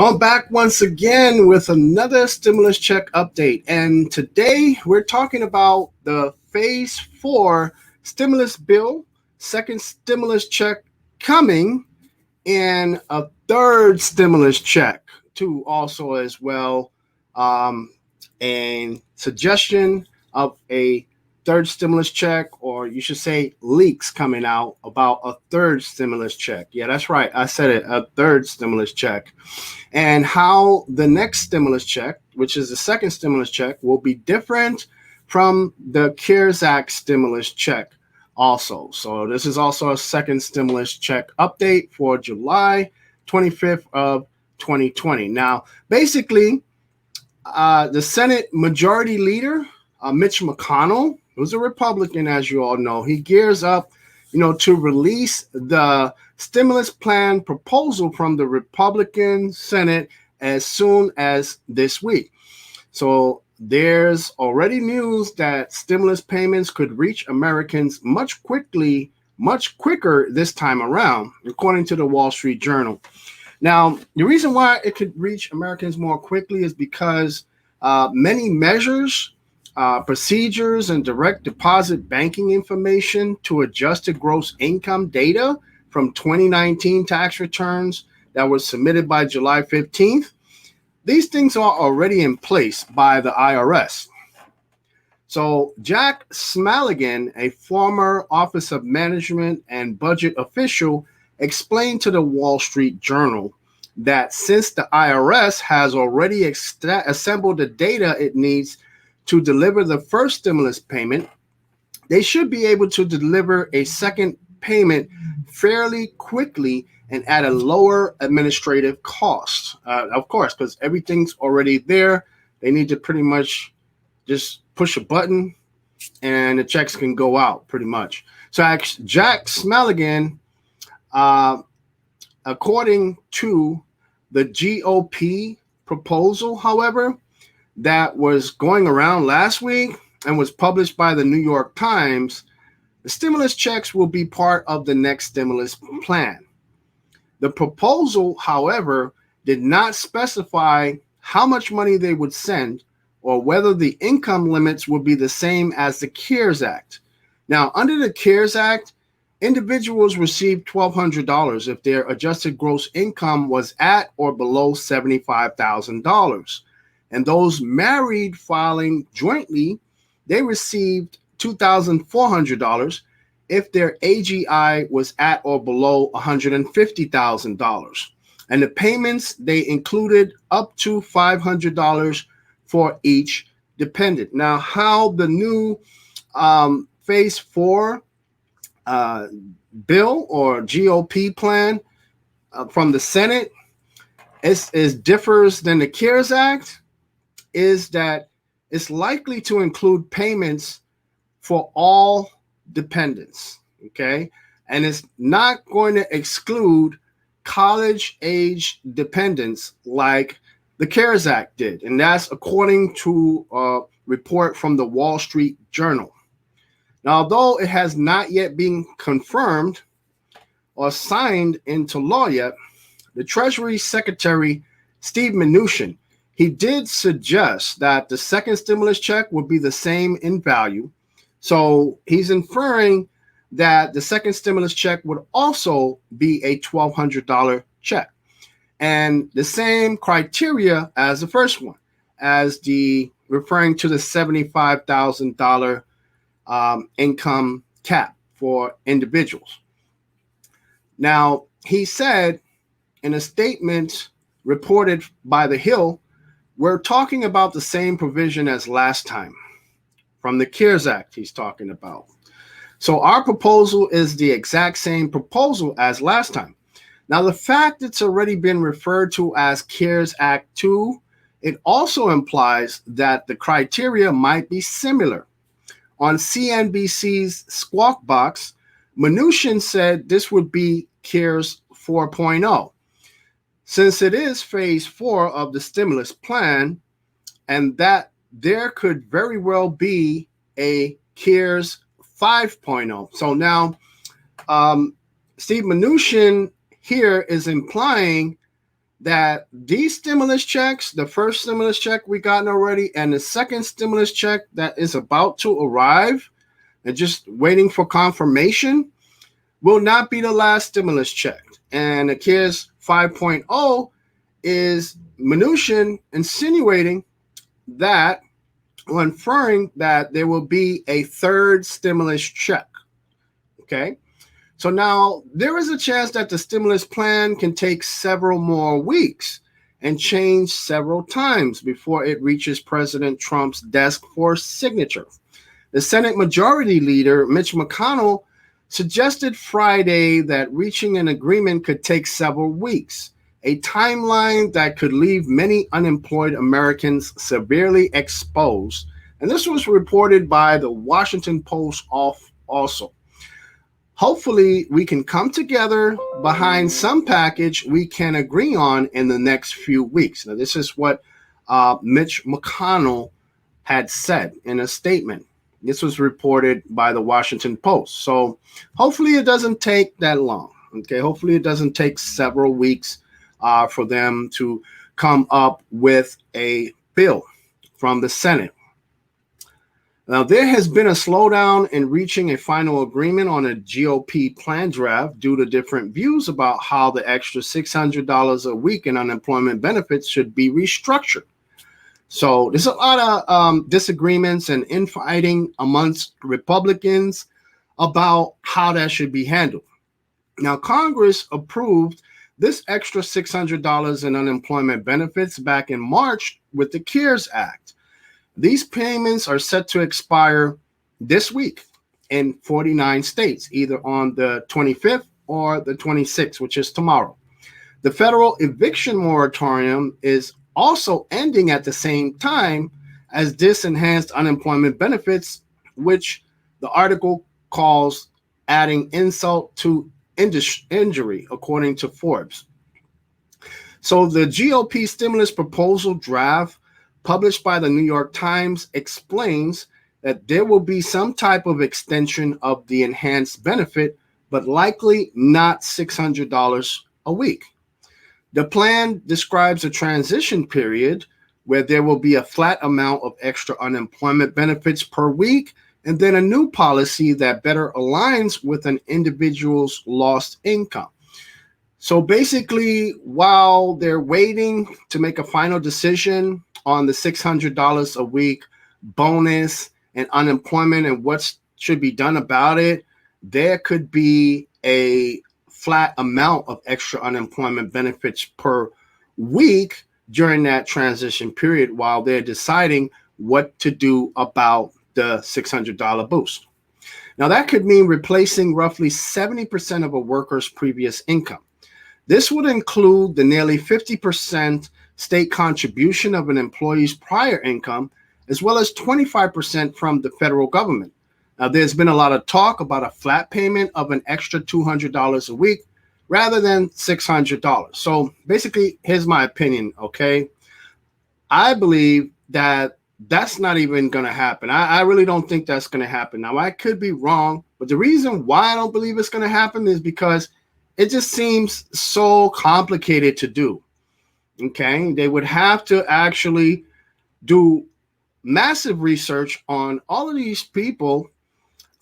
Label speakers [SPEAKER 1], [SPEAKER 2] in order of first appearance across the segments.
[SPEAKER 1] I'm back once again with another stimulus check update. And today we're talking about the phase four stimulus bill, second stimulus check coming, and a third stimulus check, too, also as well. Um, and suggestion of a third stimulus check, or you should say leaks coming out about a third stimulus check. Yeah, that's right. I said it, a third stimulus check. And how the next stimulus check, which is the second stimulus check, will be different from the CARES Act stimulus check also. So this is also a second stimulus check update for July 25th of 2020. Now, basically, the Senate Majority Leader, Mitch McConnell, who's a Republican, as you all know, he gears up, to release the stimulus plan proposal from the Republican Senate as soon as this week. So there's already news that stimulus payments could reach Americans much quicker this time around, according to the Wall Street Journal. Now, the reason why it could reach Americans more quickly is because many measures, procedures, and direct deposit banking information to adjusted gross income data from 2019 tax returns that were submitted by July 15th, these things are already in place by the IRS. So Jack Smaligan, a former Office of Management and Budget official, explained to the Wall Street Journal that since the IRS has already assembled the data it needs to deliver the first stimulus payment, they should be able to deliver a second payment fairly quickly and at a lower administrative cost. Of course, because everything's already there. They need to pretty much just push a button and the checks can go out pretty much. So Jack Smaligan, according to the GOP proposal, however, that was going around last week and was published by the New York Times, the stimulus checks will be part of the next stimulus plan. The proposal, however, did not specify how much money they would send or whether the income limits would be the same as the CARES Act. Now, under the CARES Act, individuals received $1,200 if their adjusted gross income was at or below $75,000. And those married filing jointly, they received $2,400 if their AGI was at or below $150,000. And the payments, they included up to $500 for each dependent. Now, how the new phase four bill or GOP plan from the Senate is differs than the CARES Act is that it's likely to include payments for all dependents, okay? And it's not going to exclude college-age dependents like the CARES Act did. And that's according to a report from the Wall Street Journal. Now, although it has not yet been confirmed or signed into law yet, the Treasury Secretary, Steve Mnuchin, he did suggest that the second stimulus check would be the same in value. So he's inferring that the second stimulus check would also be a $1,200 check. And the same criteria as the first one, as the referring to the $75,000 income cap for individuals. Now, he said in a statement reported by The Hill, we're talking about the same provision as last time from the CARES Act he's talking about. So our proposal is the exact same proposal as last time. Now, the fact it's already been referred to as CARES Act 2, it also implies that the criteria might be similar. On CNBC's Squawk Box, Mnuchin said this would be CARES 4.0. Since it is phase four of the stimulus plan, and that there could very well be a CARES 5.0. So now, Steve Mnuchin here is implying that these stimulus checks, the first stimulus check we gotten already, and the second stimulus check that is about to arrive and just waiting for confirmation, will not be the last stimulus check. And the CARES 5.0 is Mnuchin insinuating that, or inferring that there will be a third stimulus check. Okay. So now there is a chance that the stimulus plan can take several more weeks and change several times before it reaches President Trump's desk for signature. The Senate Majority Leader, Mitch McConnell, suggested Friday that reaching an agreement could take several weeks, a timeline that could leave many unemployed Americans severely exposed. And this was reported by the Washington Post also. Hopefully, we can come together behind some package we can agree on in the next few weeks. Now, this is what Mitch McConnell had said in a statement. This was reported by the Washington Post. So hopefully it doesn't take that long. Okay, hopefully it doesn't take several weeks for them to come up with a bill from the Senate. Now, there has been a slowdown in reaching a final agreement on a GOP plan draft due to different views about how the extra $600 a week in unemployment benefits should be restructured. So there's a lot of disagreements and infighting amongst Republicans about how that should be handled. Now, Congress approved this extra $600 in unemployment benefits back in March with the CARES Act. These payments are set to expire this week in 49 states, either on the 25th or the 26th, which is tomorrow. The federal eviction moratorium is also ending at the same time as this enhanced unemployment benefits, which the article calls adding insult to injury, according to Forbes. So the GOP stimulus proposal draft published by the New York Times explains that there will be some type of extension of the enhanced benefit, but likely not $600 a week. The plan describes a transition period where there will be a flat amount of extra unemployment benefits per week, and then a new policy that better aligns with an individual's lost income. So basically, while they're waiting to make a final decision on the $600 a week bonus and unemployment and what should be done about it, there could be a flat amount of extra unemployment benefits per week during that transition period while they're deciding what to do about the $600 boost. Now, that could mean replacing roughly 70% of a worker's previous income. This would include the nearly 50% state contribution of an employee's prior income, as well as 25% from the federal government. Now, there's been a lot of talk about a flat payment of an extra $200 a week rather than $600. So basically, here's my opinion, okay? I believe that that's not even going to happen. I really don't think that's going to happen. Now, I could be wrong, but the reason why I don't believe it's going to happen is because it just seems so complicated to do. Okay, they would have to actually do massive research on all of these people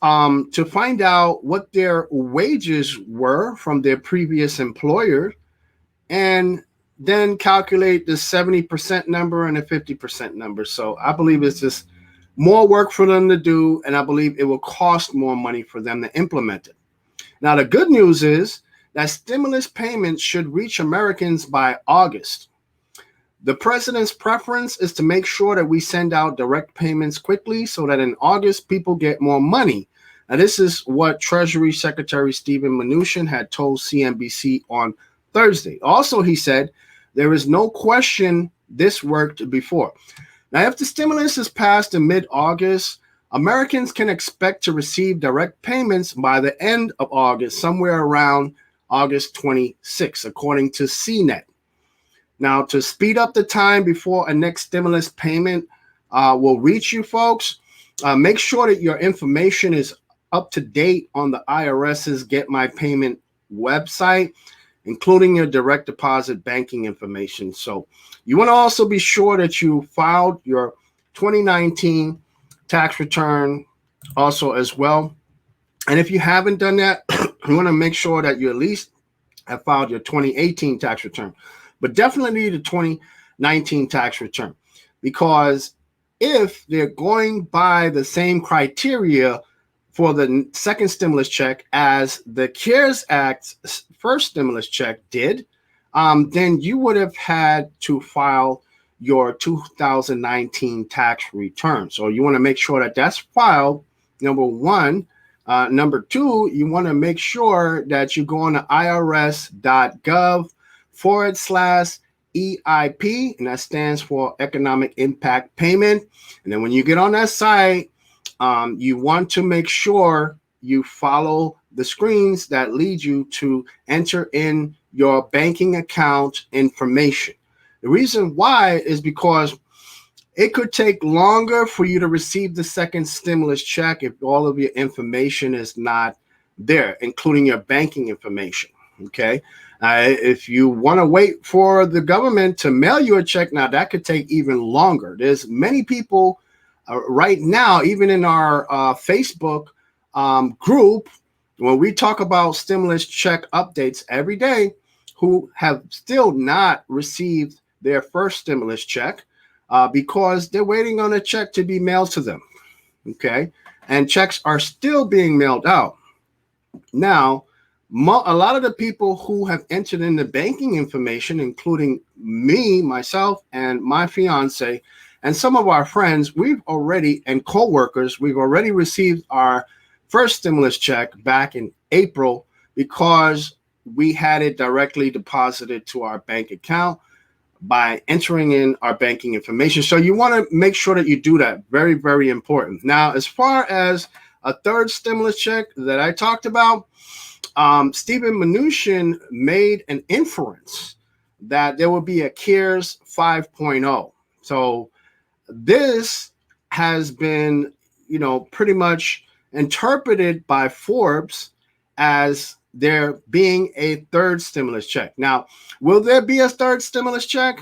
[SPEAKER 1] to find out what their wages were from their previous employer, and then calculate the 70% number and the 50% number. So I believe it's just more work for them to do, and I believe it will cost more money for them to implement it. Now, the good news is that stimulus payments should reach Americans by August. The president's preference is to make sure that we send out direct payments quickly so that in August, people get more money. Now, this is what Treasury Secretary Steven Mnuchin had told CNBC on Thursday. Also, he said, there is no question this worked before. Now, if the stimulus is passed in mid-August, Americans can expect to receive direct payments by the end of August, somewhere around August 26, according to CNET. Now, to speed up the time before a next stimulus payment will reach you folks, make sure that your information is up to date on the IRS's Get My Payment website. including your direct deposit banking information. So you want to also be sure that you filed your 2019 tax return also as well. And if you haven't done that, you want to make sure that you at least have filed your 2018 tax return, but definitely the 2019 tax return, because if they're going by the same criteria for the second stimulus check as the CARES Act's first stimulus check did, then you would have had to file your 2019 tax return. So you want to make sure that that's filed, number one. Number two, you want to make sure that you go on to irs.gov/EIP, and that stands for Economic Impact Payment. And then when you get on that site, you want to make sure you follow the screens that lead you to enter in your banking account information. The reason why is because it could take longer for you to receive the second stimulus check if all of your information is not there, including your banking information. Okay. If you want to wait for the government to mail you a check, now that could take even longer. There's many people right now, even in our Facebook group, when we talk about stimulus check updates every day, who have still not received their first stimulus check. Because they're waiting on a check to be mailed to them, okay? And checks are still being mailed out. Now, a lot of the people who have entered in the banking information, including me, myself, and my fiance, and some of our friends, and coworkers, we've already received our first stimulus check back in April because we had it directly deposited to our bank account by entering in our banking information. So you want to make sure that you do that. Very, very important. Now, as far as a third stimulus check that I talked about, Steven Mnuchin made an inference that there will be a CARES 5.0. So this has been, pretty much interpreted by Forbes as there being a third stimulus check. Now, will there be a third stimulus check?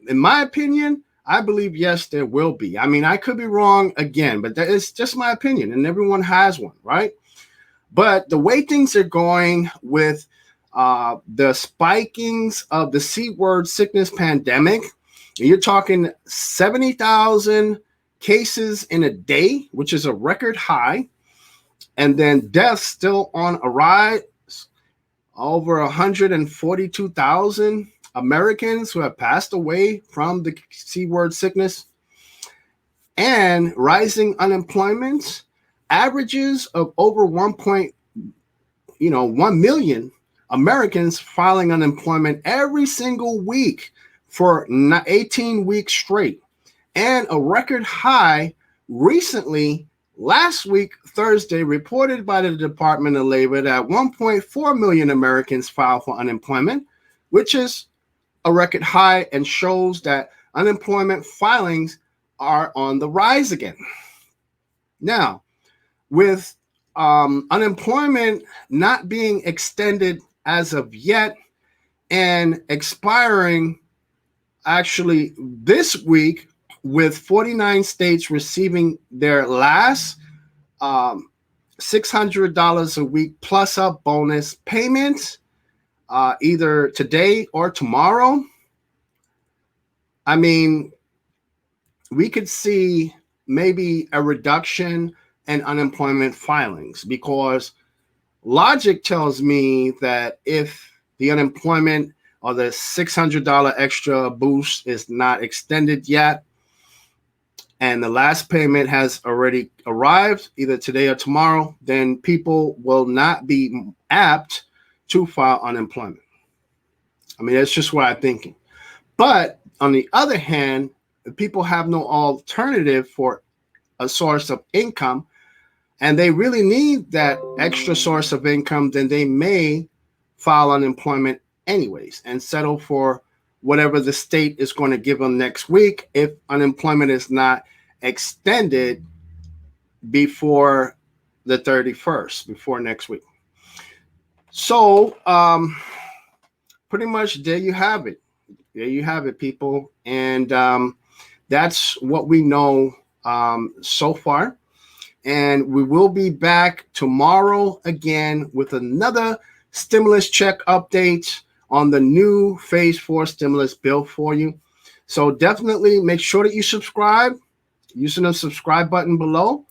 [SPEAKER 1] In my opinion, I believe yes, there will be. I mean, I could be wrong again, but that is just my opinion, and everyone has one, right? But the way things are going with the spikings of the C-word sickness pandemic, you're talking 70,000 cases in a day, which is a record high. And then deaths still on a rise. Over 142,000 Americans who have passed away from the C-word sickness. And rising unemployment, averages of over 1 million Americans filing unemployment every single week for 18 weeks straight. And a record high recently, last week, Thursday, reported by the Department of Labor that 1.4 million Americans filed for unemployment, which is a record high and shows that unemployment filings are on the rise again. Now, with unemployment not being extended as of yet and expiring actually this week, with 49 states receiving their last $600 a week plus up bonus payment either today or tomorrow. I mean, we could see maybe a reduction in unemployment filings, because logic tells me that if the unemployment or the $600 extra boost is not extended yet, and the last payment has already arrived either today or tomorrow, then people will not be apt to file unemployment. I mean, that's just what I'm thinking. But on the other hand, if people have no alternative for a source of income, and they really need that extra source of income, then they may file unemployment anyways and settle for whatever the state is going to give them next week if unemployment is not extended before the 31st, before next week. So pretty much there you have it. There you have it, people. And that's what we know so far. And we will be back tomorrow again with another stimulus check update on the new phase 4 stimulus bill for you. So definitely make sure that you subscribe using the subscribe button below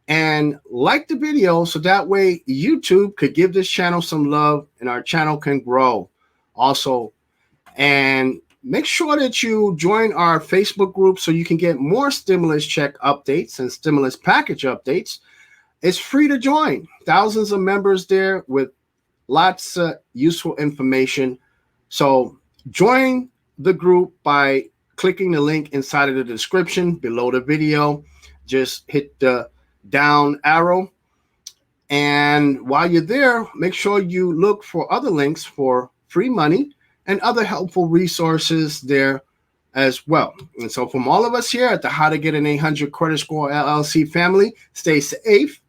[SPEAKER 1] and like the video so that way YouTube could give this channel some love and our channel can grow also. And make sure that you join our Facebook group so you can get more stimulus check updates and stimulus package updates. It's free to join. Thousands of members there with lots of useful information. So join the group by clicking the link inside of the description below the video. Just hit the down arrow. And while you're there, make sure you look for other links for free money and other helpful resources there as well. And so from all of us here at the How to Get an 800 Credit Score LLC family, stay safe,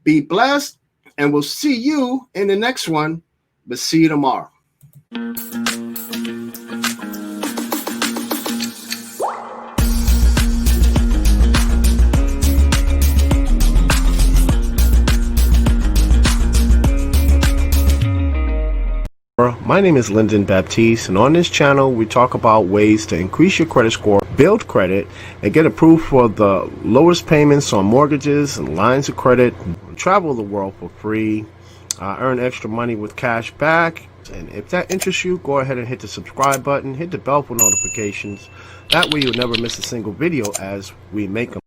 [SPEAKER 1] be blessed, and we'll see you in the next one. But see you tomorrow.
[SPEAKER 2] My name is Lyndon Baptiste, and on this channel we talk about ways to increase your credit score, build credit, and get approved for the lowest payments on mortgages and lines of credit, travel the world for free, earn extra money with cash back. And if that interests you, go ahead and hit the subscribe button, hit the bell for notifications. That way you'll never miss a single video as we make them.